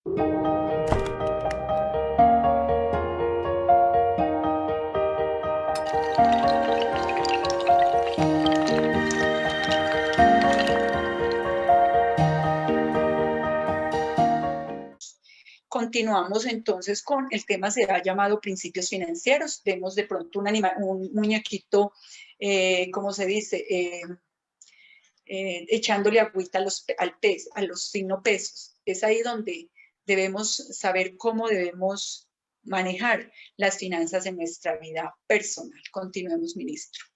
Continuamos entonces con el tema, se ha llamado principios financieros. Vemos de pronto un muñequito, ¿cómo se dice? Echándole agüita a los signos pesos. Es ahí donde debemos saber cómo debemos manejar las finanzas en nuestra vida personal. Continuemos, ministro.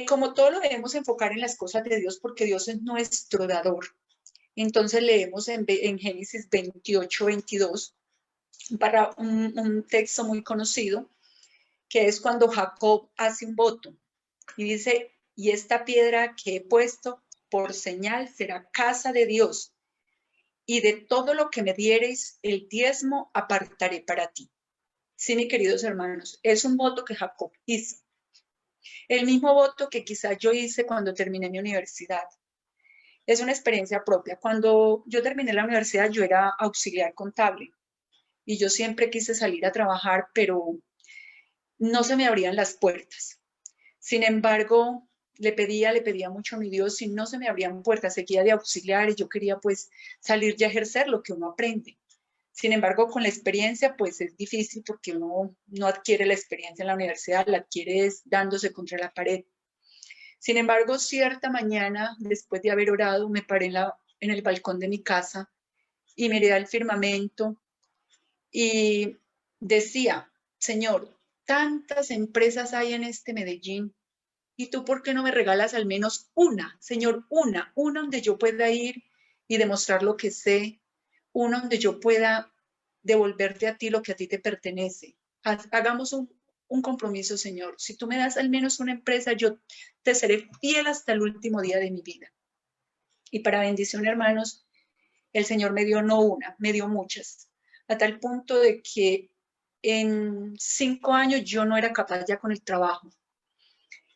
Como todo lo debemos enfocar en las cosas de Dios, porque Dios es nuestro dador. Entonces leemos en Génesis 28, 22, para un texto muy conocido, que es cuando Jacob hace un voto y dice: y esta piedra que he puesto por señal será casa de Dios, y de todo lo que me diereis el diezmo apartaré para ti. Sí, mis queridos hermanos, es un voto que Jacob hizo. El mismo voto que quizás yo hice cuando terminé mi universidad. Es una experiencia propia. Cuando yo terminé la universidad, yo era auxiliar contable y yo siempre quise salir a trabajar, pero no se me abrían las puertas. Sin embargo, le pedía mucho a mi Dios y no se me abrían puertas, seguía de auxiliar y yo quería pues salir y ejercer lo que uno aprende. Sin embargo, con la experiencia pues es difícil porque uno no adquiere la experiencia en la universidad, la adquiere dándose contra la pared. Sin embargo, cierta mañana, después de haber orado, me paré en el balcón de mi casa y miré al firmamento y decía: Señor, tantas empresas hay en este Medellín, ¿y tú por qué no me regalas al menos una, Señor, una donde yo pueda ir y demostrar lo que sé, una donde yo pueda devolverte a ti lo que a ti te pertenece? Hagamos un compromiso, Señor. Si tú me das al menos una empresa, yo te seré fiel hasta el último día de mi vida. Y para bendición, hermanos, el Señor me dio no una, me dio muchas, a tal punto de que en 5 años yo no era capaz ya con el trabajo.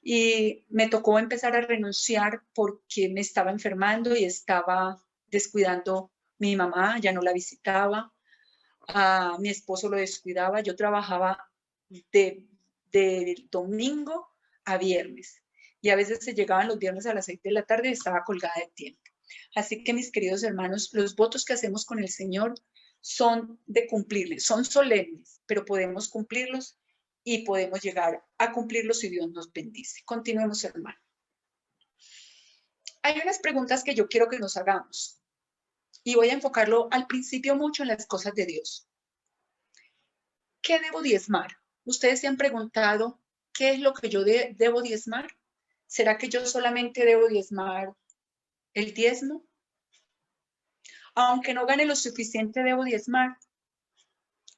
Y me tocó empezar a renunciar porque me estaba enfermando y estaba descuidando mi mamá, ya no la visitaba, a mi esposo lo descuidaba, yo trabajaba de domingo a viernes y a veces se llegaban los viernes a las 6 de la tarde y estaba colgada de tiempo. Así que, mis queridos hermanos, los votos que hacemos con el Señor son de cumplirles, son solemnes, pero podemos cumplirlos y podemos llegar a cumplirlos si Dios nos bendice. Continuemos, hermano. Hay unas preguntas que yo quiero que nos hagamos y voy a enfocarlo al principio mucho en las cosas de Dios. ¿Qué debo diezmar? ¿Ustedes se han preguntado qué es lo que yo debo diezmar? ¿Será que yo solamente debo diezmar el diezmo? Aunque no gane lo suficiente, ¿debo diezmar?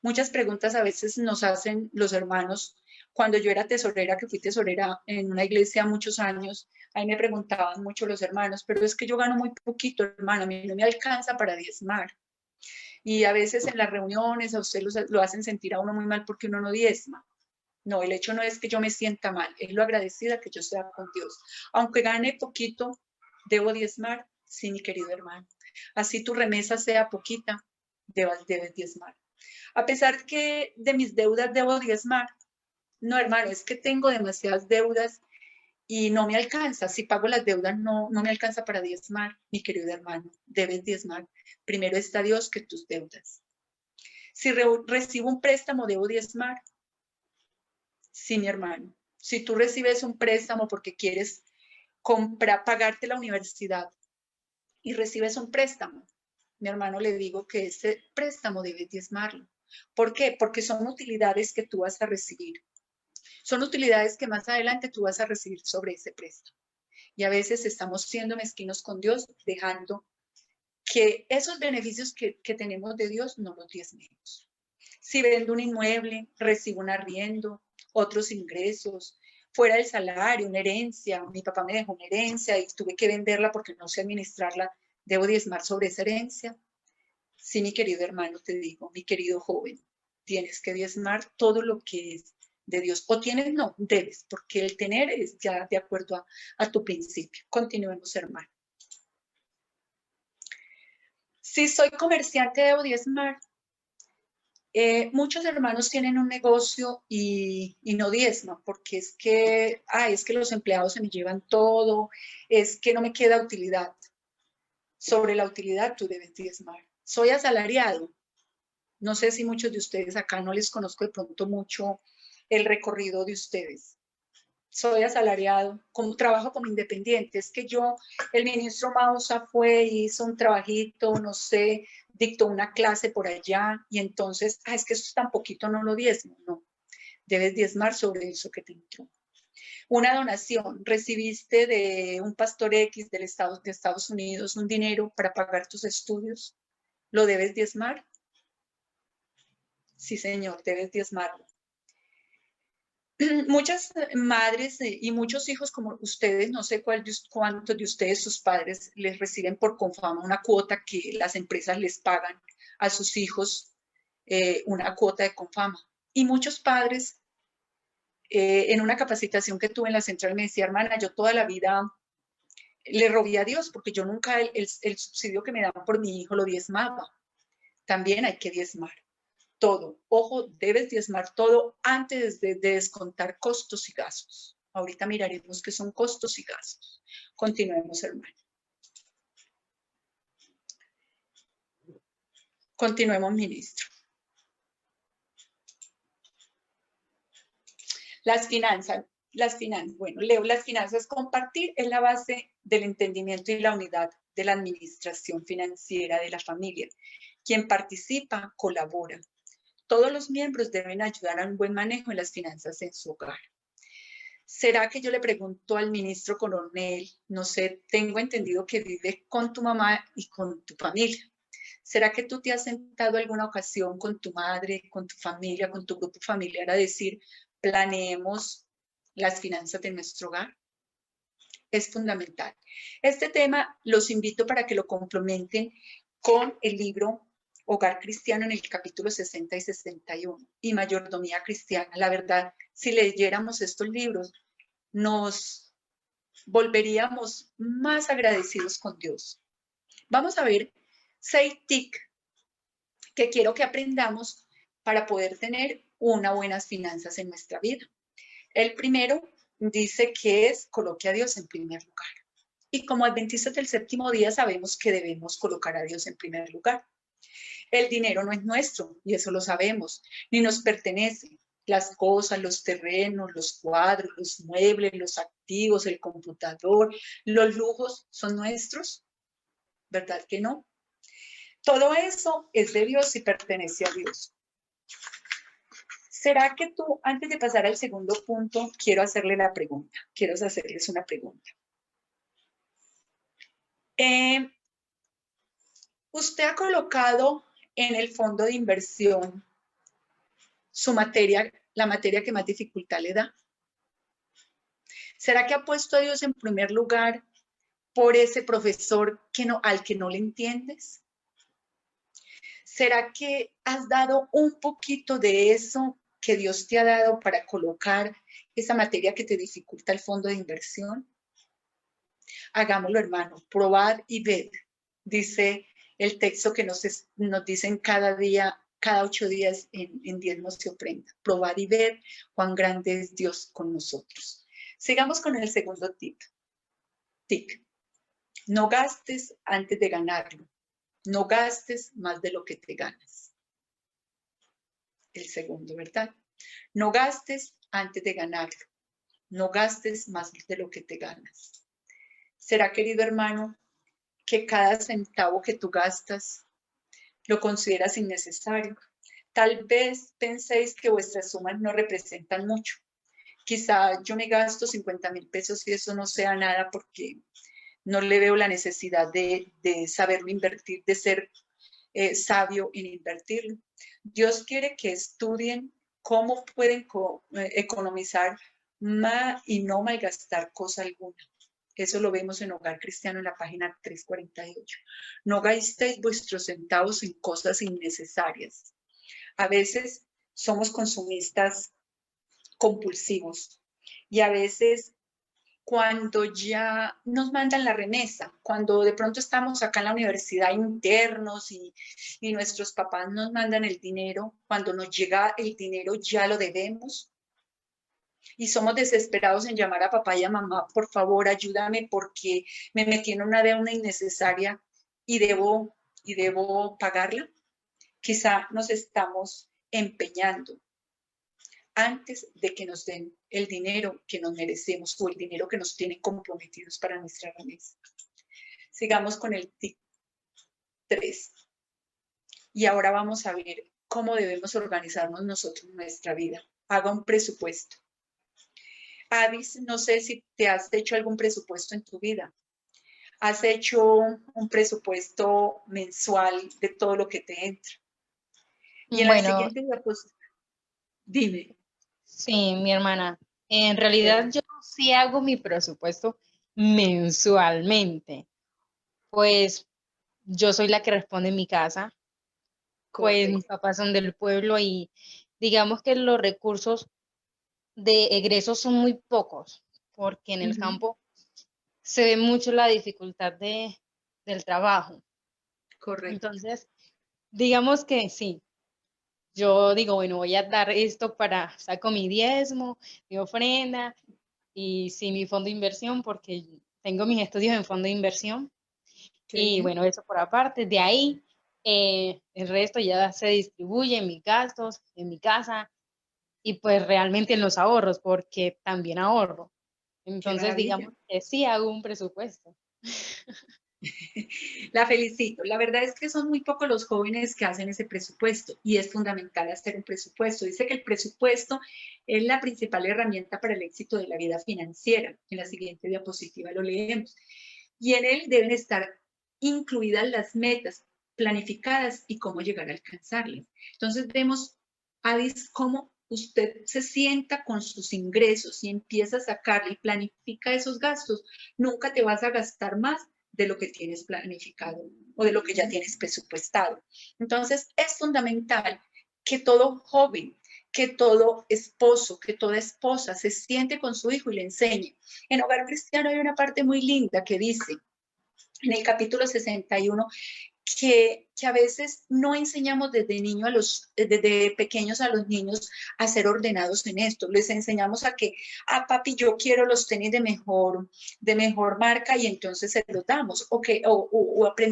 Muchas preguntas a veces nos hacen los hermanos. Cuando yo era tesorera, que fui tesorera en una iglesia muchos años, ahí me preguntaban mucho los hermanos: pero es que yo gano muy poquito, hermano, a mí no me alcanza para diezmar. Y a veces en las reuniones a usted lo hacen sentir a uno muy mal porque uno no diezma. No, el hecho no es que yo me sienta mal, es lo agradecida que yo sea con Dios. Aunque gane poquito, ¿debo diezmar? Sí, mi querido hermano. Así tu remesa sea poquita, debes diezmar. A pesar que de mis deudas debo diezmar. No, hermano, es que tengo demasiadas deudas y no me alcanza. Si pago las deudas, no me alcanza para diezmar. Mi querido hermano, debes diezmar. Primero está Dios que tus deudas. Si recibo un préstamo, ¿debo diezmar? Sí, mi hermano. Si tú recibes un préstamo porque quieres pagarte la universidad y recibes un préstamo, mi hermano, le digo que ese préstamo debes diezmarlo. ¿Por qué? Porque son utilidades que tú vas a recibir. Son utilidades que más adelante tú vas a recibir sobre ese préstamo. Y a veces estamos siendo mezquinos con Dios, dejando que esos beneficios que tenemos de Dios no los diezmemos. Si vendo un inmueble, recibo un arriendo, otros ingresos, fuera del salario, una herencia, mi papá me dejó una herencia y tuve que venderla porque no sé administrarla, ¿debo diezmar sobre esa herencia? Sí, mi querido hermano, te digo, mi querido joven, tienes que diezmar todo lo que es de Dios. O tienes, no, debes, porque el tener es ya de acuerdo a tu principio. Continuemos, hermano. Si soy comerciante, debo diezmar. Muchos hermanos tienen un negocio y no diezman porque es que los empleados se me llevan todo, es que no me queda utilidad. Sobre la utilidad tú debes diezmar. Soy asalariado. No sé si muchos de ustedes acá, no les conozco de pronto mucho el recorrido de ustedes. Soy asalariado, trabajo como independiente. Es que el ministro Mausa fue, hizo un trabajito, no sé, dictó una clase por allá y entonces, es que eso es tan poquito, no lo diezmo. No, debes diezmar sobre eso que te entró. Una donación, recibiste de un pastor X de Estados Unidos un dinero para pagar tus estudios, ¿lo debes diezmar? Sí, señor, debes diezmarlo. Muchas madres y muchos hijos como ustedes, no sé cuántos de ustedes, sus padres, les reciben por Confama una cuota que las empresas les pagan a sus hijos, una cuota de Confama. Y muchos padres, en una capacitación que tuve en la central, me decía, hermana, yo toda la vida le rogué a Dios porque yo nunca el subsidio que me daban por mi hijo lo diezmaba. También hay que diezmar. Todo. Ojo, debes diezmar todo antes de descontar costos y gastos. Ahorita miraremos qué son costos y gastos. Continuemos, hermano. Continuemos, ministro. Las finanzas. Bueno, leo las finanzas. Compartir es la base del entendimiento y la unidad de la administración financiera de la familia. Quien participa, colabora. Todos los miembros deben ayudar a un buen manejo de las finanzas en su hogar. ¿Será que yo le pregunto al ministro coronel, no sé, tengo entendido que vive con tu mamá y con tu familia? ¿Será que tú te has sentado alguna ocasión con tu madre, con tu familia, con tu grupo familiar a decir, planeemos las finanzas de nuestro hogar? Es fundamental. Este tema los invito para que lo complementen con el libro Hogar Cristiano en el capítulo 60 y 61 y Mayordomía Cristiana. La verdad, si leyéramos estos libros, nos volveríamos más agradecidos con Dios. Vamos a ver 6 tips que quiero que aprendamos para poder tener unas buenas finanzas en nuestra vida. El primero dice que es coloque a Dios en primer lugar. Y como adventistas del séptimo día sabemos que debemos colocar a Dios en primer lugar. El dinero no es nuestro, y eso lo sabemos, ni nos pertenece. Las cosas, los terrenos, los cuadros, los muebles, los activos, el computador, los lujos son nuestros, ¿verdad que no? Todo eso es de Dios y pertenece a Dios. ¿Será que tú, antes de pasar al segundo punto, quiero hacerles una pregunta? Usted ha colocado en el fondo de inversión su materia, la materia que más dificultad le da. ¿Será que ha puesto a Dios en primer lugar por ese profesor al que no le entiendes? ¿Será que has dado un poquito de eso que Dios te ha dado para colocar esa materia que te dificulta el fondo de inversión? Hagámoslo, hermano, probad y ved, dice el texto que nos dicen cada día, cada 8 días en diezmos y ofrenda. Probad y ver cuán grande es Dios con nosotros. Sigamos con el segundo tip. No gastes antes de ganarlo. No gastes más de lo que te ganas. El segundo, ¿verdad? No gastes antes de ganarlo. No gastes más de lo que te ganas. ¿Será, querido hermano, que cada centavo que tú gastas lo consideras innecesario? Tal vez penséis que vuestras sumas no representan mucho. Quizá yo me gasto 50,000 pesos y eso no sea nada porque no le veo la necesidad de saberlo invertir, de ser sabio en invertirlo. Dios quiere que estudien cómo pueden economizar y no malgastar cosa alguna. Eso lo vemos en Hogar Cristiano en la página 348. No gastéis vuestros centavos en cosas innecesarias. A veces somos consumistas compulsivos y a veces cuando ya nos mandan la remesa, cuando de pronto estamos acá en la universidad internos y nuestros papás nos mandan el dinero, cuando nos llega el dinero ya lo debemos y somos desesperados en llamar a papá y a mamá, por favor, ayúdame porque me metí en una deuda innecesaria y debo pagarla. Quizá nos estamos empeñando antes de que nos den el dinero que nos merecemos o el dinero que nos tienen comprometidos para nuestra remesa. Sigamos con el tip 3. Y ahora vamos a ver cómo debemos organizarnos nosotros en nuestra vida. Haga un presupuesto. Adis, no sé si te has hecho algún presupuesto en tu vida. ¿Has hecho un presupuesto mensual de todo lo que te entra? Y en la Bueno, siguiente diapositiva, dime. sí, mi hermana. En realidad yo sí hago mi presupuesto mensualmente. Pues yo soy la que responde en mi casa. Pues mis Correcto. papás son del pueblo y digamos que los recursos de egresos son muy pocos, porque en Uh el -huh. campo se ve mucho la dificultad del trabajo. Correcto. Entonces, digamos que sí, yo digo, bueno, voy a dar esto para, saco mi diezmo, mi ofrenda y sí, mi fondo de inversión, porque tengo mis estudios en fondo de inversión. Qué Y bien. bueno, eso por aparte. De ahí, el resto ya se distribuye en mis gastos, en mi casa y pues realmente en los ahorros, porque también ahorro. Qué Entonces, maravilla. digamos que sí hago un presupuesto. La felicito. La verdad es que son muy pocos los jóvenes que hacen ese presupuesto y es fundamental hacer un presupuesto. Dice que el presupuesto es la principal herramienta para el éxito de la vida financiera. En la siguiente diapositiva lo leemos. Y en él deben estar incluidas las metas planificadas y cómo llegar a alcanzarlas. Entonces vemos, Adis, cómo usted se sienta con sus ingresos y empieza a sacarle y planifica esos gastos. Nunca te vas a gastar más de lo que tienes planificado o de lo que ya tienes presupuestado. Entonces, es fundamental que todo joven, que todo esposo, que toda esposa se siente con su hijo y le enseñe. En Hogar Cristiano hay una parte muy linda que dice, en el capítulo 61, que a veces no enseñamos desde pequeños a los niños a ser ordenados en esto. Les enseñamos a que, papi, yo quiero los tenis de mejor marca y entonces se los damos.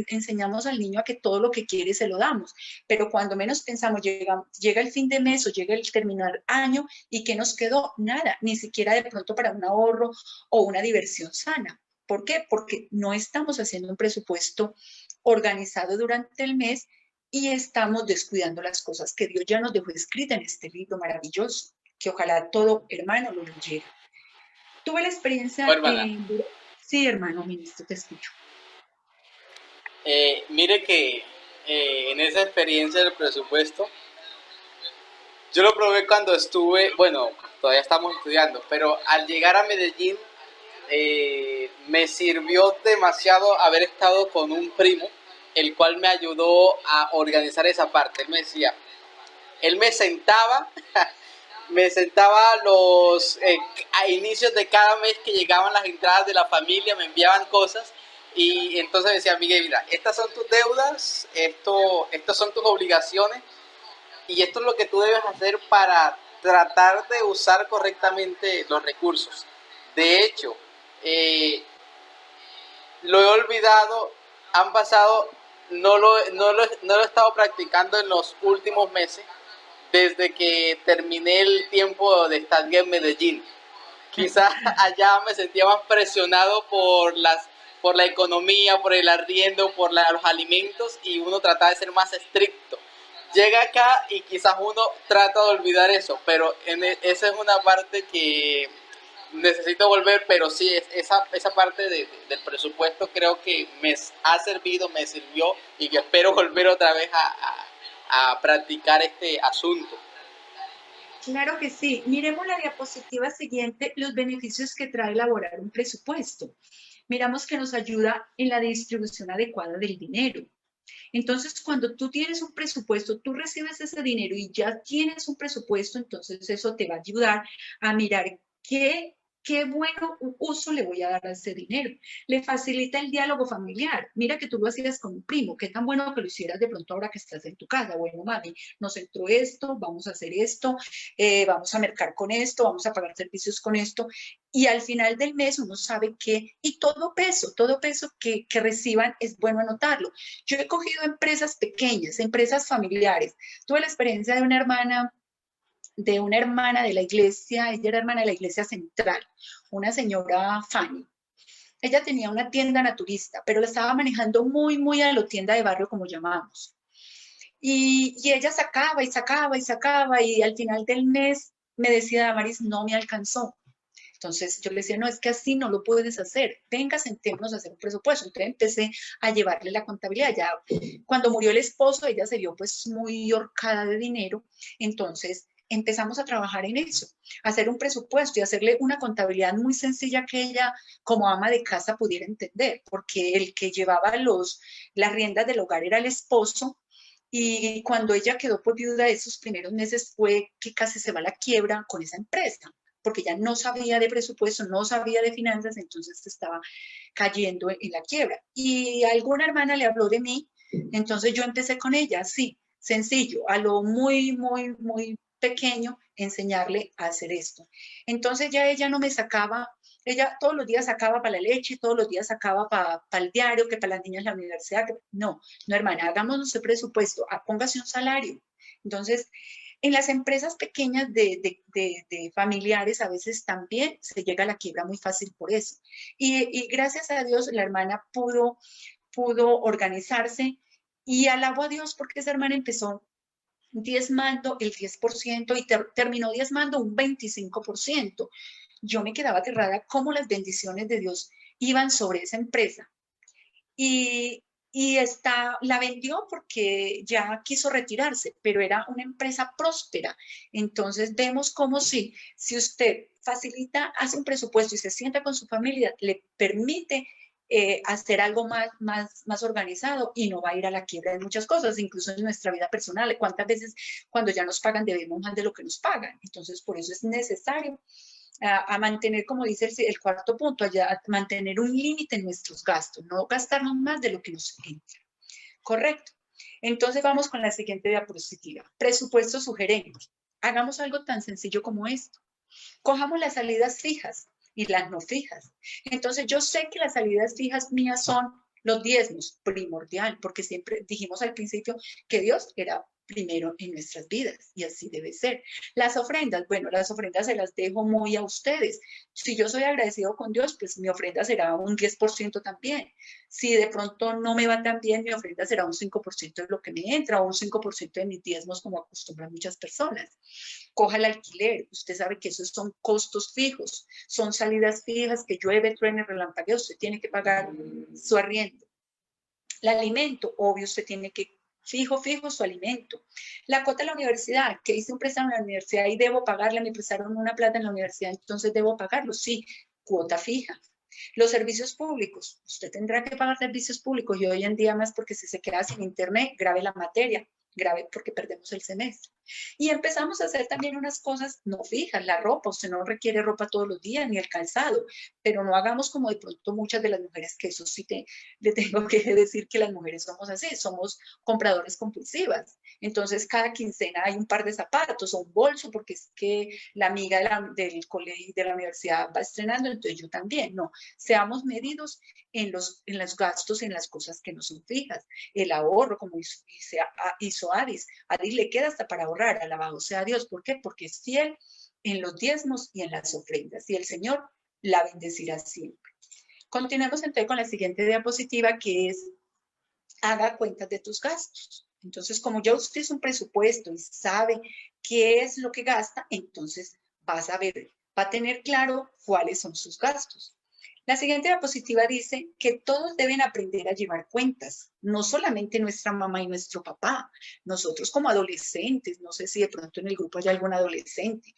Enseñamos al niño a que todo lo que quiere se lo damos. Pero cuando menos pensamos, llega el fin de mes o llega el terminar año y ¿qué nos quedó? Nada, ni siquiera de pronto para un ahorro o una diversión sana. ¿Por qué? Porque no estamos haciendo un presupuesto organizado durante el mes y estamos descuidando las cosas que Dios ya nos dejó escritas en este libro maravilloso, que ojalá todo hermano lo leyera. Tuve la Oh, experiencia hermana, Sí, hermano ministro, te escucho. mire que en esa experiencia del presupuesto, yo lo probé cuando estuve, bueno, todavía estamos estudiando, pero al llegar a Medellín me sirvió demasiado haber estado con un primo, el cual me ayudó a organizar esa parte. Él me decía, él me sentaba a inicios de cada mes que llegaban las entradas de la familia, me enviaban cosas y entonces decía, Miguel, mira, estas son tus deudas, estas son tus obligaciones y esto es lo que tú debes hacer para tratar de usar correctamente los recursos. De hecho, eh, lo he olvidado, han pasado, no lo he estado practicando en los últimos meses, desde que terminé el tiempo de estadía en Medellín. Quizás allá me sentía más presionado por la economía, por el arriendo, los alimentos y uno trataba de ser más estricto. Llega acá y quizás uno trata de olvidar eso, pero esa es una parte que necesito volver, pero sí, esa parte del presupuesto creo que me ha servido, me sirvió y que espero volver otra vez a practicar este asunto. Claro que sí. Miremos la diapositiva siguiente, los beneficios que trae elaborar un presupuesto. Miramos que nos ayuda en la distribución adecuada del dinero. Entonces, cuando tú tienes un presupuesto, tú recibes ese dinero y ya tienes un presupuesto, entonces eso te va a ayudar a mirar qué bueno uso le voy a dar a ese dinero. Le facilita el diálogo familiar. Mira que tú lo hacías con un primo, qué tan bueno que lo hicieras de pronto ahora que estás en tu casa. Bueno, mami, nos entró esto, vamos a hacer esto, vamos a mercar con esto, vamos a pagar servicios con esto. Y al final del mes uno sabe que, y todo peso que reciban es bueno anotarlo. Yo he cogido empresas pequeñas, empresas familiares. Tuve la experiencia de una hermana de la iglesia, ella era hermana de la iglesia central, una señora Fanny. Ella tenía una tienda naturista, pero la estaba manejando muy a lo tienda de barrio, como llamamos. Y ella sacaba y al final del mes me decía, Damaris, no me alcanzó. Entonces yo le decía, no, es que así no lo puedes hacer. Venga, sentémonos a hacer un presupuesto. Entonces empecé a llevarle la contabilidad. Ya cuando murió el esposo, ella se vio pues muy horcada de dinero. Entonces empezamos a trabajar en eso, a hacer un presupuesto y hacerle una contabilidad muy sencilla que ella como ama de casa pudiera entender, porque el que llevaba las riendas del hogar era el esposo. Y cuando ella quedó por viuda, esos primeros meses fue que casi se va a la quiebra con esa empresa, porque ya no sabía de presupuesto, no sabía de finanzas, entonces estaba cayendo en la quiebra. Y alguna hermana le habló de mí, entonces yo empecé con ella, así, sencillo, a lo muy pequeño, enseñarle a hacer esto. Entonces ya ella no me sacaba, ella todos los días sacaba para la leche, todos los días sacaba para el diario, que para las niñas la universidad. No, hermana, hagámonos el presupuesto, póngase un salario. Entonces, en las empresas pequeñas de familiares a veces también se llega a la quiebra muy fácil por eso. Y gracias a Dios la hermana pudo organizarse y alabo a Dios porque esa hermana empezó diezmando el 10% y terminó diezmando un 25%. Yo me quedaba aterrada cómo las bendiciones de Dios iban sobre esa empresa. Y la vendió porque ya quiso retirarse, pero era una empresa próspera. Entonces vemos como si usted facilita, hace un presupuesto y se sienta con su familia, le permite hacer algo más organizado y no va a ir a la quiebra de muchas cosas, incluso en nuestra vida personal. ¿Cuántas veces cuando ya nos pagan debemos más de lo que nos pagan? Entonces por eso es necesario a mantener, como dice el cuarto punto, a mantener un límite en nuestros gastos, no gastarnos más de lo que nos entra. Correcto. Entonces vamos con la siguiente diapositiva. Presupuesto sugerente. Hagamos algo tan sencillo como esto. Cojamos las salidas fijas y las no fijas. Entonces yo sé que las salidas fijas mías son los diezmos, primordial, porque siempre dijimos al principio que Dios era primero en nuestras vidas y así debe ser. Las ofrendas, bueno, las ofrendas se las dejo muy a ustedes. Si yo soy agradecido con Dios, pues mi ofrenda será un 10% también. Si de pronto no me va tan bien, mi ofrenda será un 5% de lo que me entra o un 5% de mis diezmos como acostumbran muchas personas. Coja el alquiler, usted sabe que esos son costos fijos, son salidas fijas que llueve, truene, relampaguea, usted tiene que pagar su arriendo. El alimento, obvio, usted tiene que fijo su alimento. La cuota de la universidad, que hice un préstamo en la universidad y debo pagarla, me prestaron una plata en la universidad, entonces debo pagarlo, sí, cuota fija. Los servicios públicos, usted tendrá que pagar servicios públicos y hoy en día más porque si se queda sin internet, grave la materia, grave porque perdemos el semestre. Y empezamos a hacer también unas cosas no fijas, la ropa, usted no requiere ropa todos los días, ni el calzado, pero no hagamos como de pronto muchas de las mujeres, que eso sí le tengo que decir que las mujeres somos así, somos compradores compulsivas. Entonces cada quincena hay un par de zapatos o un bolso porque es que la amiga del colegio, de la universidad va estrenando, entonces yo también, no. Seamos medidos en los gastos, en las cosas que no son fijas. El ahorro, como hizo Adis. Adis le queda hasta para ahorrar, alabado sea Dios. ¿Por qué? Porque es fiel en los diezmos y en las ofrendas. Y el Señor la bendecirá siempre. Continuemos entonces con la siguiente diapositiva, que es haga cuentas de tus gastos. Entonces, como ya usted hizo un presupuesto y sabe qué es lo que gasta, entonces va a tener claro cuáles son sus gastos. La siguiente diapositiva dice que todos deben aprender a llevar cuentas, no solamente nuestra mamá y nuestro papá, nosotros como adolescentes, no sé si de pronto en el grupo hay algún adolescente,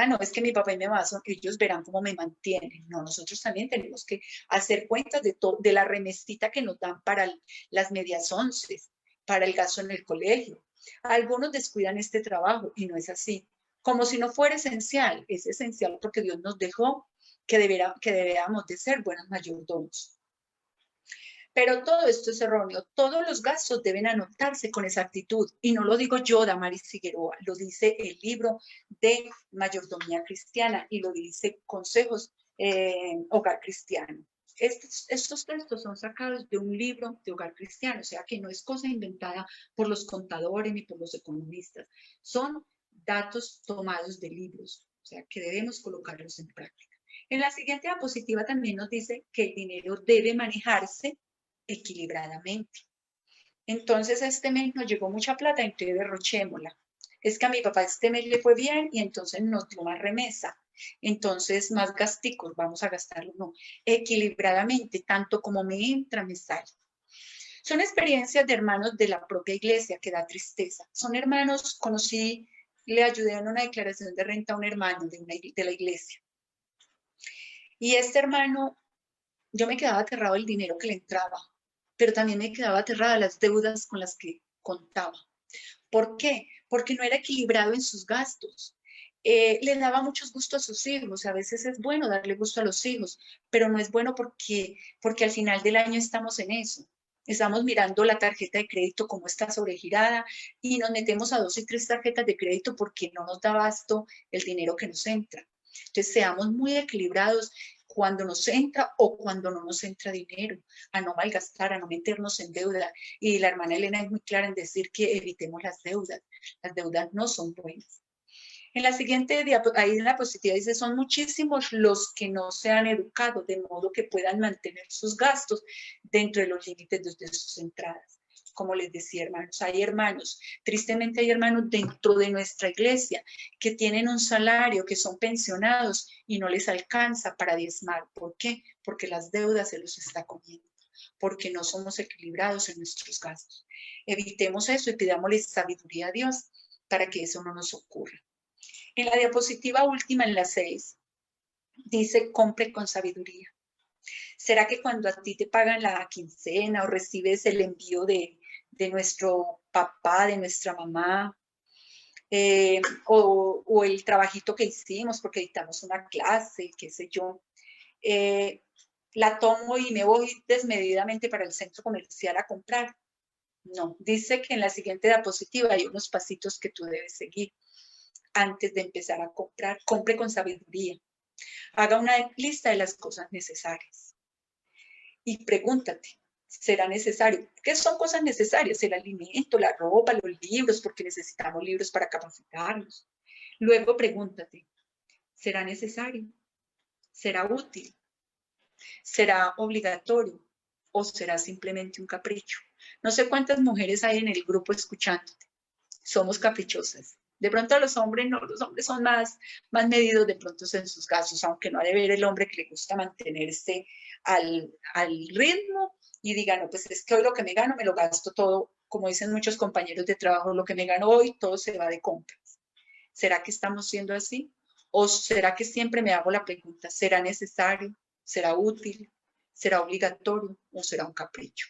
no, es que mi papá y mi mamá ellos verán cómo me mantienen, no, nosotros también tenemos que hacer cuentas de la remesita que nos dan para las medias onces, para el gasto en el colegio. Algunos descuidan este trabajo y no es así, como si no fuera esencial, es esencial porque Dios nos dejó que debíamos de ser buenos mayordomos. Pero todo esto es erróneo. Todos los gastos deben anotarse con exactitud. Y no lo digo yo, Damaris Figueroa, lo dice el libro de Mayordomía Cristiana y lo dice Consejos Hogar Cristiano. Estos textos son sacados de un libro de Hogar Cristiano, o sea que no es cosa inventada por los contadores ni por los economistas. Son datos tomados de libros, o sea que debemos colocarlos en práctica. En la siguiente diapositiva también nos dice que el dinero debe manejarse equilibradamente. Entonces este mes nos llegó mucha plata, entonces derrochémosla. Es que a mi papá este mes le fue bien y entonces nos dio más remesa. Entonces más gasticos, vamos a gastarlo, no. Equilibradamente, tanto como me entra, me sale. Son experiencias de hermanos de la propia iglesia que da tristeza. Son hermanos, conocí, le ayudé en una declaración de renta a un hermano de la iglesia. Y este hermano, yo me quedaba aterrado del dinero que le entraba, pero también me quedaba aterrada las deudas con las que contaba. ¿Por qué? Porque no era equilibrado en sus gastos. Le daba muchos gustos a sus hijos. A veces es bueno darle gusto a los hijos, pero no es bueno porque al final del año estamos en eso. Estamos mirando la tarjeta de crédito como está sobregirada y nos metemos a 2 y 3 tarjetas de crédito porque no nos da abasto el dinero que nos entra. Entonces, seamos muy equilibrados cuando nos entra o cuando no nos entra dinero, a no malgastar, a no meternos en deuda. Y la hermana Elena es muy clara en decir que evitemos las deudas no son buenas. En la siguiente diapositiva, ahí en la positiva dice, son muchísimos los que no se han educado de modo que puedan mantener sus gastos dentro de los límites de sus entradas. Como les decía, hermanos, tristemente hay hermanos dentro de nuestra iglesia que tienen un salario, que son pensionados y no les alcanza para diezmar. ¿Por qué? Porque las deudas se los está comiendo, porque no somos equilibrados en nuestros gastos. Evitemos eso y pidámosle sabiduría a Dios para que eso no nos ocurra. En la diapositiva última, en la 6, dice, compre con sabiduría. ¿Será que cuando a ti te pagan la quincena o recibes el envío de nuestro papá, de nuestra mamá, o el trabajito que hicimos porque editamos una clase, qué sé yo, la tomo y me voy desmedidamente para el centro comercial a comprar? No, dice que en la siguiente diapositiva hay unos pasitos que tú debes seguir antes de empezar a comprar. Compre con sabiduría. Haga una lista de las cosas necesarias. Y pregúntate, ¿será necesario? ¿Qué son cosas necesarias? El alimento, la ropa, los libros, porque necesitamos libros para capacitarnos. Luego pregúntate, ¿será necesario? ¿Será útil? ¿Será obligatorio? ¿O será simplemente un capricho? No sé cuántas mujeres hay en el grupo escuchándote. Somos caprichosas. De pronto los hombres no, los hombres son más medidos de pronto en sus gastos, aunque no ha de ver el hombre que le gusta mantenerse al ritmo y diga, no, pues es que hoy lo que me gano me lo gasto todo, como dicen muchos compañeros de trabajo, lo que me gano hoy todo se va de compras. ¿Será que estamos siendo así? ¿O será que siempre me hago la pregunta, ¿será necesario? ¿Será útil? ¿Será obligatorio? ¿O será un capricho?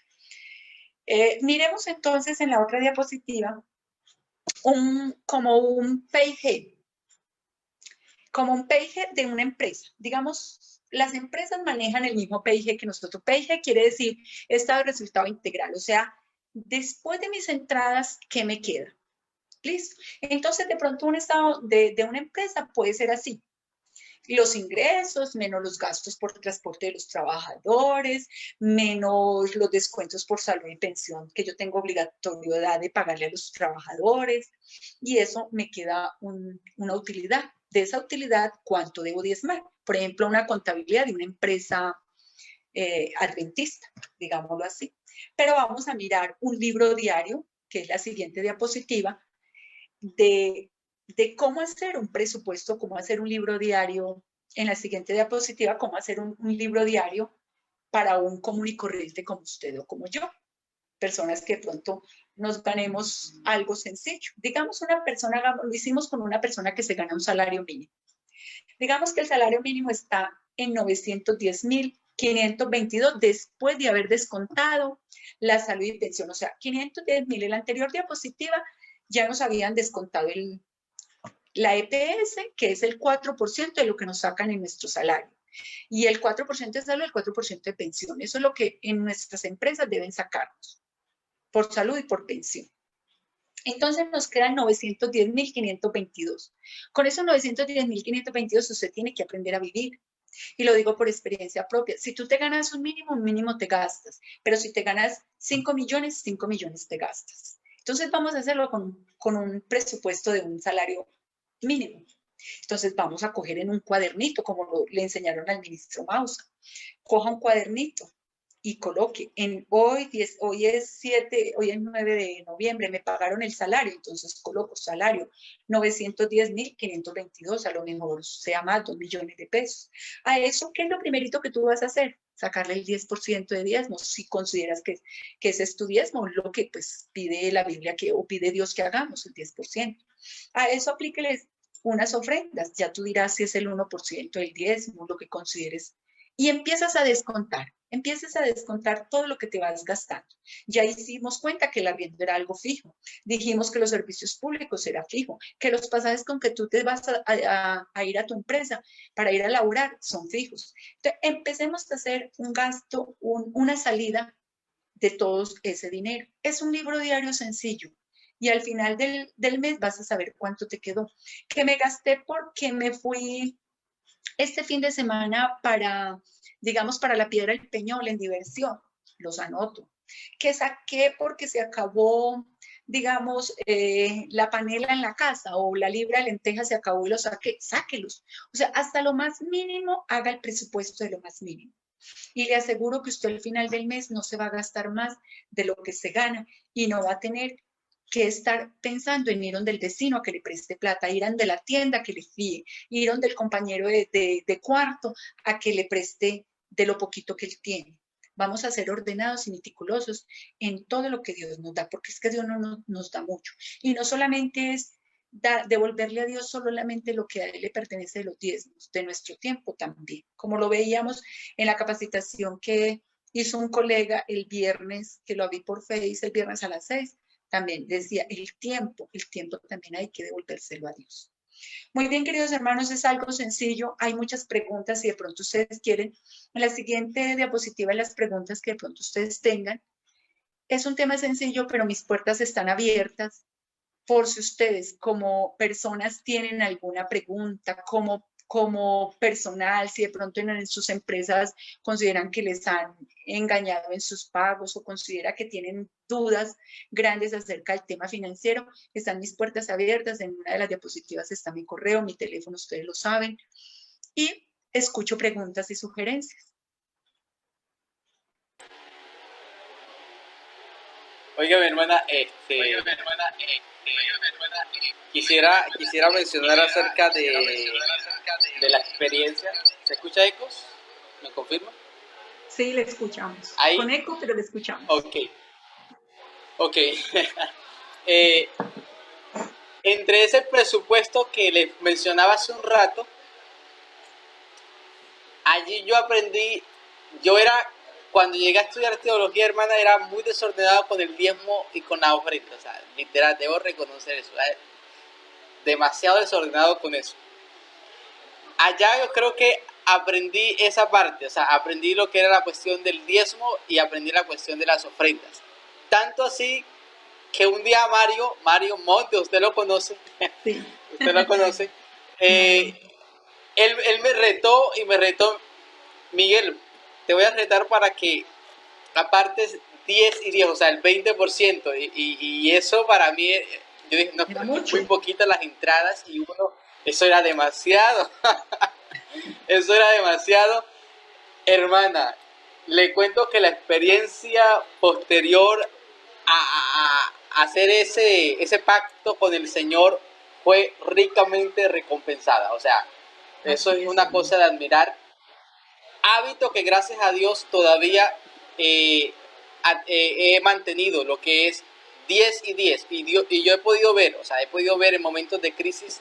Miremos entonces en la otra diapositiva como un PIG, de una empresa. Digamos, las empresas manejan el mismo PIG que nosotros. PIG quiere decir estado de resultado integral, o sea, después de mis entradas, ¿qué me queda? ¿Listo? Entonces, de pronto un estado de una empresa puede ser así. Los ingresos, menos los gastos por transporte de los trabajadores, menos los descuentos por salud y pensión que yo tengo obligatoriedad de pagarle a los trabajadores, y eso me queda una utilidad. De esa utilidad, ¿cuánto debo diezmar? Por ejemplo, una contabilidad de una empresa adventista, digámoslo así. Pero vamos a mirar un libro diario, que es la siguiente diapositiva, de cómo hacer un presupuesto, cómo hacer un libro diario. En la siguiente diapositiva, cómo hacer un libro diario para un común y corriente como usted o como yo. Personas que de pronto nos ganemos algo sencillo. Digamos una persona, lo hicimos con una persona que se gana un salario mínimo. Digamos que el salario mínimo está en 910.522 después de haber descontado la salud y pensión. O sea, 510.000. En la anterior diapositiva ya nos habían descontado la EPS, que es el 4% de lo que nos sacan en nuestro salario. Y el 4% de salud, el 4% de pensión. Eso es lo que en nuestras empresas deben sacarnos, por salud y por pensión. Entonces nos quedan 910.522. Con esos 910.522 usted tiene que aprender a vivir. Y lo digo por experiencia propia. Si tú te ganas un mínimo te gastas. Pero si te ganas 5 millones, 5 millones te gastas. Entonces vamos a hacerlo con un presupuesto de un salario mínimo. Entonces vamos a coger en un cuadernito, como le enseñaron al ministro Mausa. Coja un cuadernito y coloque, hoy es 9 de noviembre, me pagaron el salario, entonces coloco salario 910.522, a lo mejor sea más, 2 millones de pesos. A eso, ¿qué es lo primerito que tú vas a hacer? Sacarle el 10% de diezmo, si consideras que ese es tu diezmo, lo que pues pide la Biblia o pide Dios que hagamos, el 10%. A eso aplíqueles unas ofrendas, ya tú dirás si es el 1% del diezmo, lo que consideres, y empiezas a descontar todo lo que te vas gastando. Ya hicimos cuenta que el arriendo era algo fijo, dijimos que los servicios públicos era fijo, que los pasajes con que tú te vas a ir a tu empresa para ir a laborar son fijos. Entonces, empecemos a hacer un gasto, una salida de todo ese dinero. Es un libro diario sencillo. Y al final del mes vas a saber cuánto te quedó. Que me gasté porque me fui este fin de semana digamos, para la Piedra del Peñol en diversión. Los anoto. Que saqué porque se acabó, digamos, la panela en la casa o la libra de lentejas se acabó y lo saqué. Sáquelos. O sea, hasta lo más mínimo, haga el presupuesto de lo más mínimo. Y le aseguro que usted al final del mes no se va a gastar más de lo que se gana y no va a tener que estar pensando en ir donde el vecino a que le preste plata, ir donde la tienda a que le fíe, ir donde el compañero de cuarto a que le preste de lo poquito que él tiene. Vamos a ser ordenados y meticulosos en todo lo que Dios nos da, porque es que Dios no nos da mucho. Y no solamente es devolverle a Dios solamente lo que a Él le pertenece de los diezmos, de nuestro tiempo también. Como lo veíamos en la capacitación que hizo un colega el viernes, que lo vi por Face el viernes a las 6, también decía, el tiempo también hay que devolvérselo a Dios. Muy bien, queridos hermanos, es algo sencillo. Hay muchas preguntas, si de pronto ustedes quieren. En la siguiente diapositiva, las preguntas que de pronto ustedes tengan. Es un tema sencillo, pero mis puertas están abiertas por si ustedes como personas tienen alguna pregunta, como personal, si de pronto en sus empresas consideran que les han engañado en sus pagos o considera que tienen dudas grandes acerca del tema financiero, están mis puertas abiertas. En una de las diapositivas está mi correo, mi teléfono, ustedes lo saben, y escucho preguntas y sugerencias. Oiga, mi hermana, quisiera mencionar acerca de la experiencia. ¿Se escucha ecos? ¿Me confirma? Sí, le escuchamos. Ahí. Con eco, pero le escuchamos. Ok. Entre ese presupuesto que les mencionaba hace un rato, allí yo aprendí, cuando llegué a estudiar teología, hermana, era muy desordenado con el diezmo y con la ofrenda. O sea, literal, debo reconocer eso. Demasiado desordenado con eso. Allá yo creo que aprendí esa parte, o sea, aprendí lo que era la cuestión del diezmo y aprendí la cuestión de las ofrendas. Tanto así que un día Mario Monte, usted lo conoce, Sí. usted lo conoce, él me retó, Miguel, te voy a retar para que apartes 10 y 10, o sea, el 20%, y eso para mí, yo dije, no, Era muy mucho. poquitas las entradas, y eso era demasiado, eso era demasiado. Hermana, le cuento que la experiencia posterior a hacer ese pacto con el Señor fue ricamente recompensada, o sea, eso es una cosa de admirar. Hábito que gracias a Dios todavía he mantenido, lo que es 10 y 10, y yo he podido ver, en momentos de crisis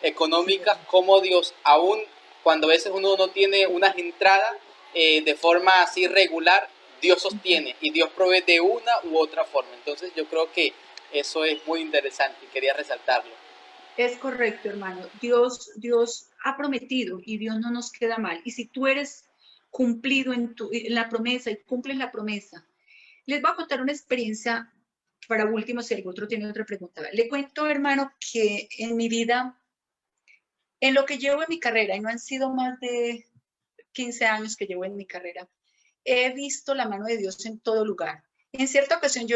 económica, cómo Dios, aún cuando a veces uno no tiene unas entradas de forma así regular, Dios sostiene y Dios provee de una u otra forma. Entonces yo creo que eso es muy interesante y quería resaltarlo. Es correcto, hermano. Dios ha prometido y Dios no nos queda mal. Y si tú eres cumplido en la promesa y cumples la promesa, les voy a contar una experiencia para último, si el otro tiene otra pregunta. Le cuento, hermano, que en mi vida, en lo que llevo en mi carrera, y no han sido más de 15 años que llevo en mi carrera, he visto la mano de Dios en todo lugar. En cierta ocasión,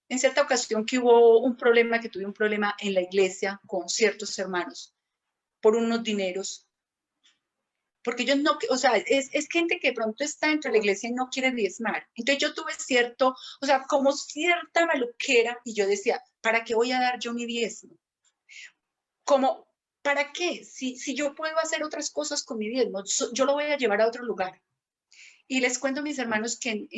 en cierta ocasión que hubo un problema, que tuve un problema en la iglesia con ciertos hermanos por unos dineros, porque ellos no, o sea, es gente que de pronto está dentro de la iglesia y no quiere diezmar. Entonces yo tuve cierto, o sea, como cierta maluquera, y yo decía, ¿para qué voy a dar yo mi diezmo? Como, ¿para qué? Si yo puedo hacer otras cosas con mi diezmo, yo lo voy a llevar a otro lugar. Y les cuento, mis hermanos, que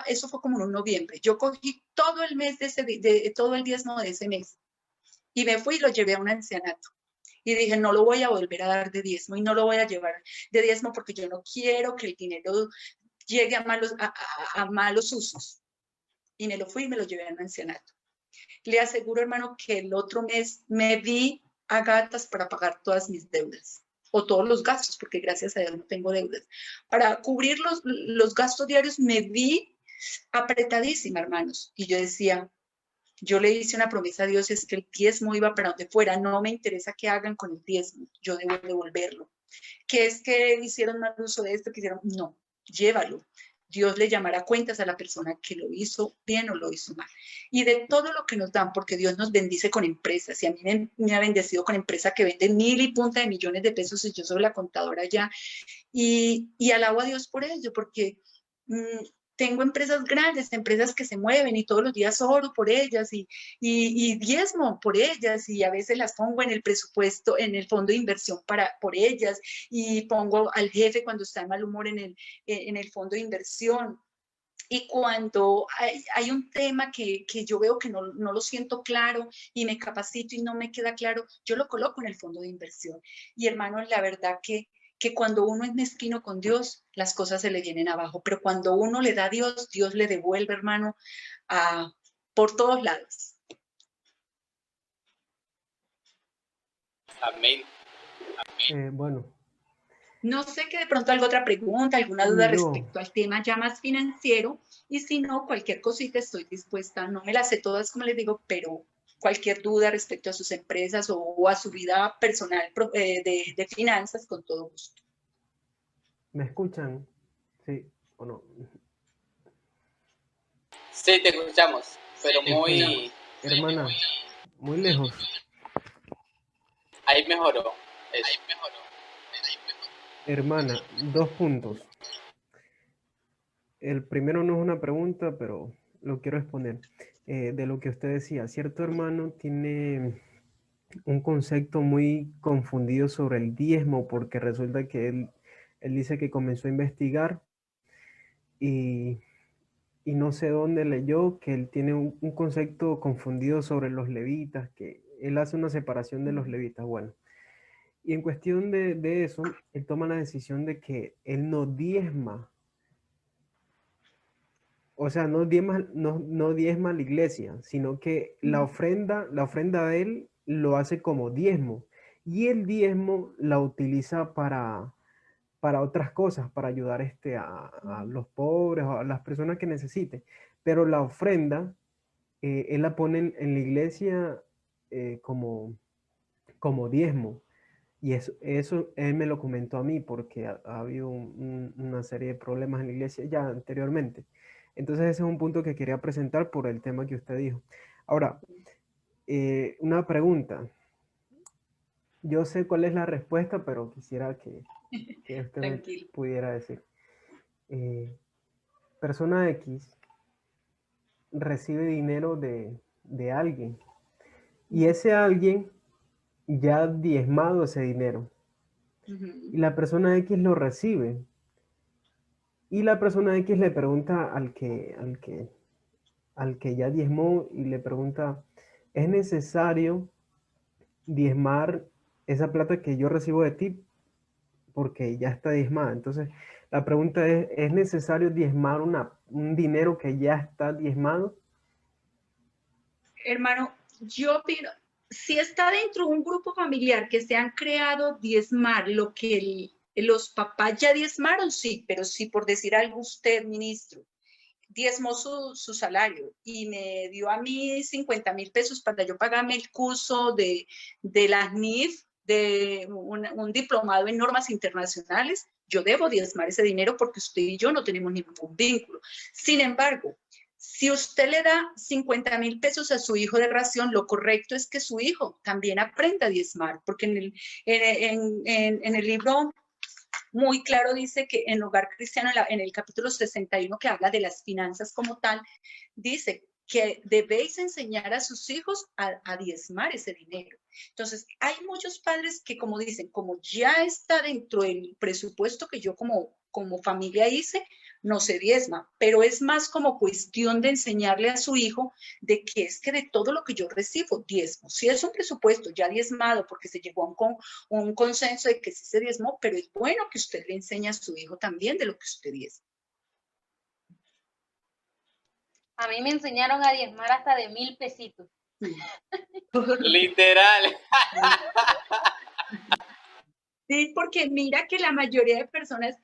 eso fue como en noviembre. Yo cogí todo el mes todo el diezmo de ese mes y me fui y lo llevé a un ancianato. Y dije, no lo voy a volver a dar de diezmo y no lo voy a llevar de diezmo porque yo no quiero que el dinero llegue a malos usos. Y me lo fui y me lo llevé a un ancianato. Le aseguro, hermano, que el otro mes me vi a gatas para pagar todas mis deudas o todos los gastos, porque gracias a Dios no tengo deudas. Para cubrir los gastos diarios me vi apretadísima, hermanos. Y yo decía, yo le hice una promesa a Dios, es que el diezmo iba para donde fuera, no me interesa qué hagan con el diezmo, yo debo devolverlo. ¿Qué es que hicieron mal uso de esto? Que hicieron, no, llévalo. Dios le llamará cuentas a la persona que lo hizo bien o lo hizo mal. Y de todo lo que nos dan, porque Dios nos bendice con empresas, y a mí me ha bendecido con empresas que venden 1.000 y punta de millones de pesos, y yo soy la contadora ya, y alabo a Dios por ello, porque tengo empresas grandes, empresas que se mueven y todos los días oro por ellas y diezmo por ellas y a veces las pongo en el presupuesto, en el fondo de inversión por ellas y pongo al jefe cuando está en mal humor en el fondo de inversión. Y cuando hay un tema que yo veo que no lo siento claro y me capacito y no me queda claro, yo lo coloco en el fondo de inversión. Y hermano, la verdad que cuando uno es mezquino con Dios, las cosas se le vienen abajo. Pero cuando uno le da a Dios, Dios le devuelve, hermano, por todos lados. Amén. Bueno, No sé que de pronto alguna otra pregunta, alguna duda yo, respecto al tema ya más financiero, y si no, cualquier cosita estoy dispuesta, no me las sé todas, como les digo, pero cualquier duda respecto a sus empresas o a su vida personal de finanzas, con todo gusto. ¿me escuchan? ¿Sí o no? Sí, te escuchamos, pero muy... Hermana, muy lejos. Ahí mejoró. Eso. Hermana, 2 puntos. El primero no es una pregunta, pero lo quiero exponer. De lo que usted decía, cierto hermano tiene un concepto muy confundido sobre el diezmo, porque resulta que él dice que comenzó a investigar y no sé dónde leyó que él tiene un concepto confundido sobre los levitas, que él hace una separación de los levitas. Bueno, y en cuestión de eso, él toma la decisión de que él no diezma. O sea, no diezma a la iglesia, sino que la ofrenda de él lo hace como diezmo. Y el diezmo la utiliza para otras cosas, para ayudar a los pobres o a las personas que necesiten. Pero la ofrenda, él la pone en la iglesia como diezmo. Y eso él me lo comentó a mí porque ha habido una serie de problemas en la iglesia ya anteriormente. Entonces ese es un punto que quería presentar por el tema que usted dijo. Ahora, una pregunta. Yo sé cuál es la respuesta, pero quisiera que usted me Tranquilo. pudiera decir. Persona X recibe dinero de alguien y ese alguien ya ha diezmado ese dinero y la persona X lo recibe y la persona X le pregunta al que ya diezmó y le pregunta, ¿es necesario diezmar esa plata que yo recibo de ti? Porque ya está diezmada. Entonces, la pregunta ¿es necesario diezmar un dinero que ya está diezmado? Hermano, yo opino, si está dentro de un grupo familiar que se han creado diezmar lo que los papás ya diezmaron, sí, pero si por decir algo usted, ministro, diezmó su salario y me dio a mí 50,000 pesos para yo pagarme el curso de la NIF, de un diplomado en normas internacionales, yo debo diezmar ese dinero porque usted y yo no tenemos ningún vínculo. Sin embargo, si usted le da 50,000 pesos a su hijo de ración, lo correcto es que su hijo también aprenda a diezmar, porque en el libro muy claro dice que en Hogar Cristiano, en el capítulo 61, que habla de las finanzas como tal, dice que debéis enseñar a sus hijos a diezmar ese dinero. Entonces, hay muchos padres que, como dicen, como ya está dentro del presupuesto que yo como familia hice, no se diezma, pero es más como cuestión de enseñarle a su hijo de que es que de todo lo que yo recibo, diezmo. Si es un presupuesto ya diezmado porque se llegó a un consenso de que sí se diezmó, pero es bueno que usted le enseñe a su hijo también de lo que usted diezma. A mí me enseñaron a diezmar hasta de 1,000 pesitos. Literal. Sí, porque mira que la mayoría de personas,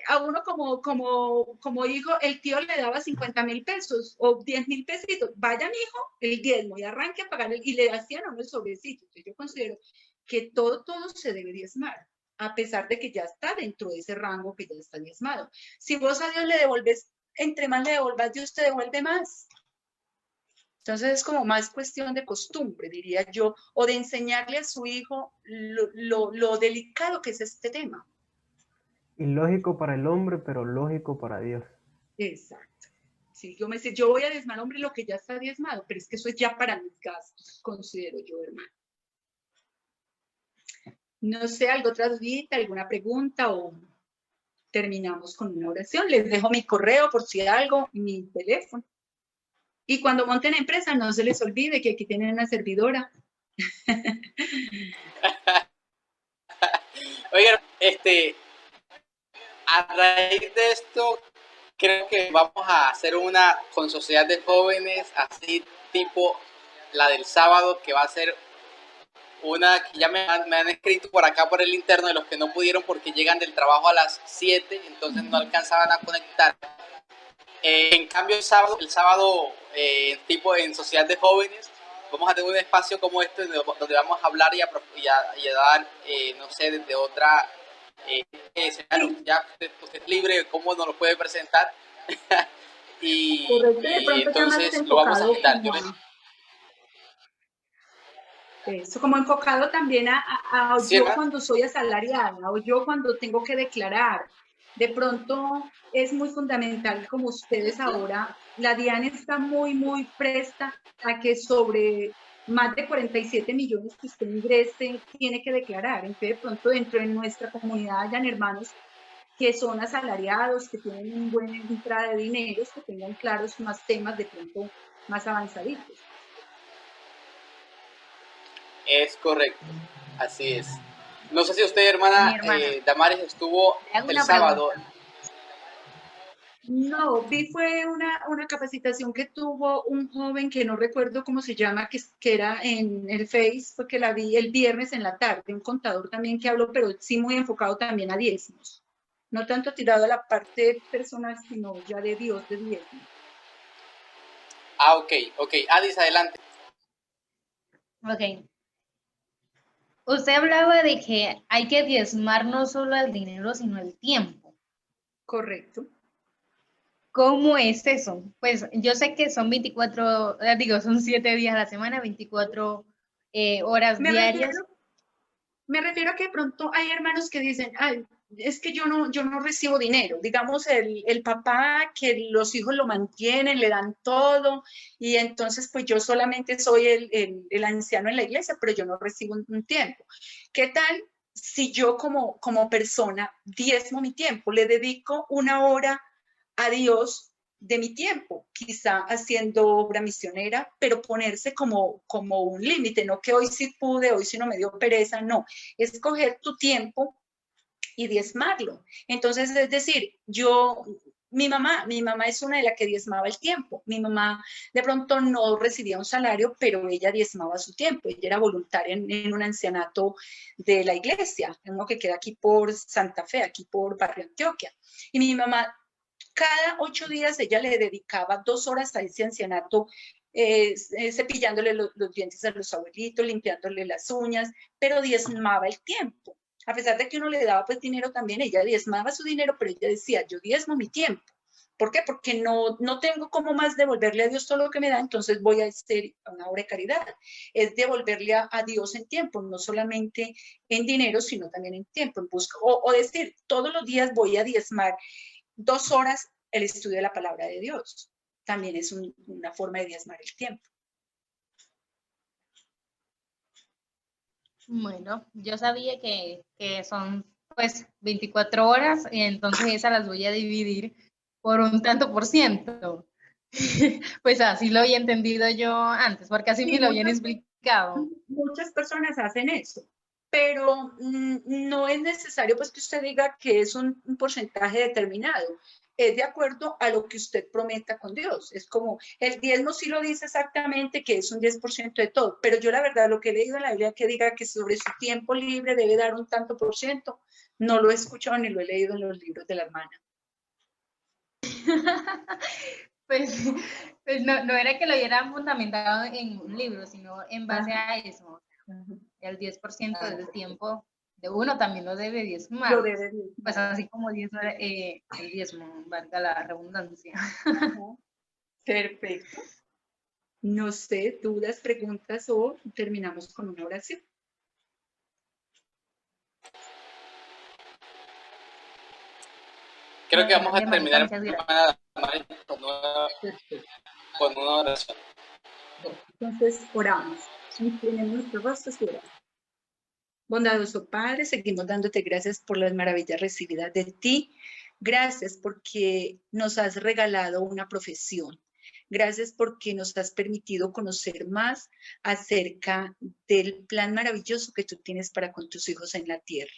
a uno como hijo, el tío le daba 50,000 pesos o 10,000 pesitos. Vaya, mi hijo, el diezmo y arranque a pagar y le hacían a uno el sobrecito. Entonces, yo considero que todo se debe diezmar, a pesar de que ya está dentro de ese rango que ya está diezmado. Si vos a Dios le devolves, entre más le devolvas, Dios te devuelve más. Entonces es como más cuestión de costumbre, diría yo, o de enseñarle a su hijo lo delicado que es este tema. Ilógico para el hombre, pero lógico para Dios. Exacto. Sí, yo voy a diezmar, hombre, lo que ya está diezmado, pero es que eso es ya para mis gastos, considero yo, hermano. No sé, ¿algo otra dudita, alguna pregunta o terminamos con una oración? Les dejo mi correo por si algo, mi teléfono. Y cuando monten empresa, no se les olvide que aquí tienen una servidora. Oigan, a raíz de esto, creo que vamos a hacer una con sociedad de jóvenes, así tipo la del sábado, que va a ser una que ya me han escrito por acá por el interno de los que no pudieron porque llegan del trabajo a las 7, entonces no alcanzaban a conectar. En cambio, el sábado tipo en sociedad de jóvenes, vamos a tener un espacio como este donde vamos a hablar y a dar, no sé, desde otra escenario. Ya usted es libre, cómo nos lo puede presentar. y entonces lo vamos a agendar. Eso, como enfocado también a ¿Sí, yo hermano? cuando soy asalariada o yo cuando tengo que declarar. De pronto es muy fundamental, como ustedes ahora, la DIAN está muy presta a que sobre más de 47 millones que usted ingrese, tiene que declarar. Entonces, de pronto dentro de nuestra comunidad hayan hermanos que son asalariados, que tienen un buen entrada de dinero, que tengan claros más temas de pronto más avanzaditos. Es correcto, así es. No sé si usted, hermana Damaris, estuvo el sábado. No, fue una capacitación que tuvo un joven que no recuerdo cómo se llama, que era en el Face, porque la vi el viernes en la tarde, un contador también que habló, pero sí muy enfocado también a diezmos. No tanto tirado a la parte personal, sino ya de Dios, de diezmos. Ah, ok. Adis, adelante. Ok. Usted hablaba de que hay que diezmar no solo el dinero, sino el tiempo. Correcto. ¿Cómo es eso? Pues yo sé que son son 7 días a la semana, 24 horas diarias. Me refiero a que de pronto hay hermanos que dicen, ay, es que yo no recibo dinero. Digamos, el papá que los hijos lo mantienen, le dan todo, y entonces pues yo solamente soy el anciano en la iglesia, pero yo no recibo un tiempo. ¿Qué tal si yo como persona diezmo mi tiempo, le dedico 1 hora a Dios de mi tiempo, quizá haciendo obra misionera, pero ponerse como un límite, no que hoy sí pude, hoy sí no me dio pereza, no, escoger tu tiempo y diezmarlo. Entonces, es decir, yo mi mamá es una de las que diezmaba el tiempo. Mi mamá de pronto no recibía un salario, pero ella diezmaba su tiempo. Ella era voluntaria en un ancianato de la iglesia, uno que queda aquí por Santa Fe, aquí por Barrio Antioquia. Y mi mamá, cada 8 días, ella le dedicaba 2 horas a ese ancianato, cepillándole los dientes a los abuelitos, limpiándole las uñas, pero diezmaba el tiempo. A pesar de que uno le daba pues dinero también, ella diezmaba su dinero, pero ella decía, yo diezmo mi tiempo. ¿Por qué? Porque no tengo cómo más devolverle a Dios todo lo que me da, entonces voy a hacer una obra de caridad. Es devolverle a Dios en tiempo, no solamente en dinero, sino también en tiempo, en busca. O decir, todos los días voy a diezmar 2 horas el estudio de la palabra de Dios. También es una forma de diezmar el tiempo. Bueno, yo sabía que son pues 24 horas y entonces esas las voy a dividir por un tanto por ciento. Pues así lo había entendido yo antes, porque así Sí, me lo habían explicado. muchas personas hacen eso, pero no es necesario pues que usted diga que es un porcentaje determinado. Es de acuerdo a lo que usted prometa con Dios. Es como, el diezmo sí lo dice exactamente que es un 10% de todo, pero yo la verdad lo que he leído en la Biblia que diga que sobre su tiempo libre debe dar un tanto por ciento, no lo he escuchado ni lo he leído en los libros de la hermana. Pues, pues no era que lo hubieran fundamentado en un libro, sino en base a eso. El 10% del tiempo de uno también lo debe diezmar. Lo debe diezmar. Pues así como el diezmo, valga la redundancia. Perfecto. No sé, dudas, preguntas o terminamos con una oración. Creo que vamos a terminar con una oración. Entonces, oramos. Inclinemos nuestros rostros y oramos. Bondadoso Padre, seguimos dándote gracias por las maravillas recibidas de ti. Gracias porque nos has regalado una profesión. Gracias porque nos has permitido conocer más acerca del plan maravilloso que tú tienes para con tus hijos en la tierra.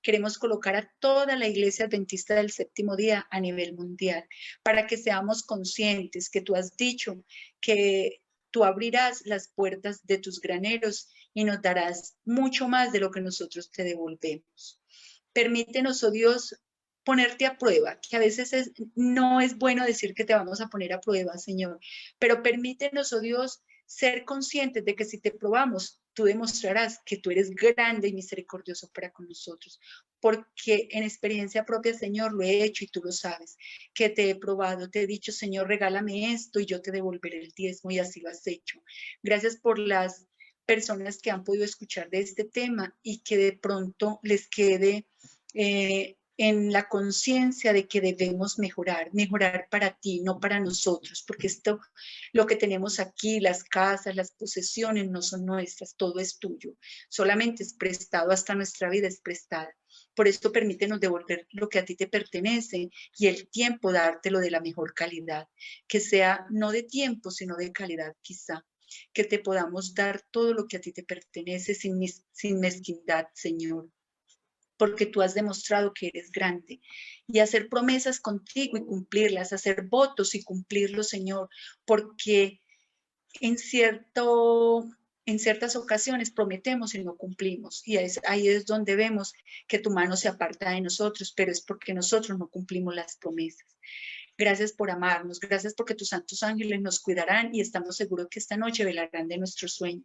Queremos colocar a toda la Iglesia Adventista del Séptimo Día a nivel mundial para que seamos conscientes que tú has dicho que tú abrirás las puertas de tus graneros y nos darás mucho más de lo que nosotros te devolvemos. Permítenos, oh Dios, ponerte a prueba, que a veces no es bueno decir que te vamos a poner a prueba, Señor, pero permítenos, oh Dios, ser conscientes de que si te probamos, tú demostrarás que tú eres grande y misericordioso para con nosotros, porque en experiencia propia, Señor, lo he hecho y tú lo sabes, que te he probado, te he dicho, Señor, regálame esto y yo te devolveré el diezmo y así lo has hecho. Gracias por las personas que han podido escuchar de este tema y que de pronto les quede en la conciencia de que debemos mejorar para ti, no para nosotros, porque esto, lo que tenemos aquí, las casas, las posesiones no son nuestras, todo es tuyo, solamente es prestado, hasta nuestra vida es prestada. Por esto permítenos devolver lo que a ti te pertenece y el tiempo dártelo de la mejor calidad, que sea no de tiempo, sino de calidad quizá, que te podamos dar todo lo que a ti te pertenece sin mezquindad, Señor, porque tú has demostrado que eres grande, y hacer promesas contigo y cumplirlas, hacer votos y cumplirlos, Señor, porque en ciertas ocasiones prometemos y no cumplimos, y ahí es donde vemos que tu mano se aparta de nosotros, pero es porque nosotros no cumplimos las promesas. Gracias por amarnos, gracias porque tus santos ángeles nos cuidarán y estamos seguros que esta noche velarán de nuestro sueño.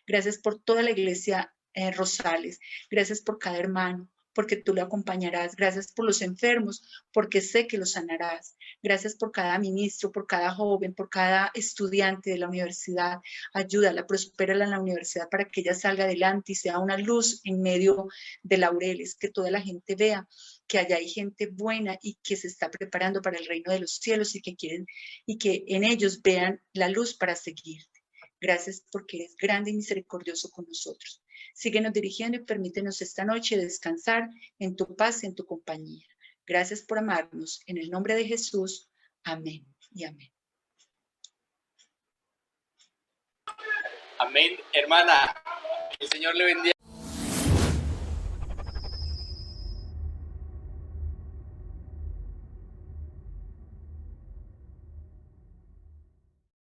Gracias por toda la iglesia Rosales, gracias por cada hermano, porque tú le acompañarás. Gracias por los enfermos, porque sé que los sanarás. Gracias por cada ministro, por cada joven, por cada estudiante de la universidad. Ayúdala, prospérala en la universidad para que ella salga adelante y sea una luz en medio de laureles, que toda la gente vea que allá hay gente buena y que se está preparando para el reino de los cielos y que quieren y que en ellos vean la luz para seguirte. Gracias porque eres grande y misericordioso con nosotros. Síguenos dirigiendo y permítenos esta noche descansar en tu paz y en tu compañía. Gracias por amarnos. En el nombre de Jesús. Amén y amén. Amén, hermana. El Señor le bendiga.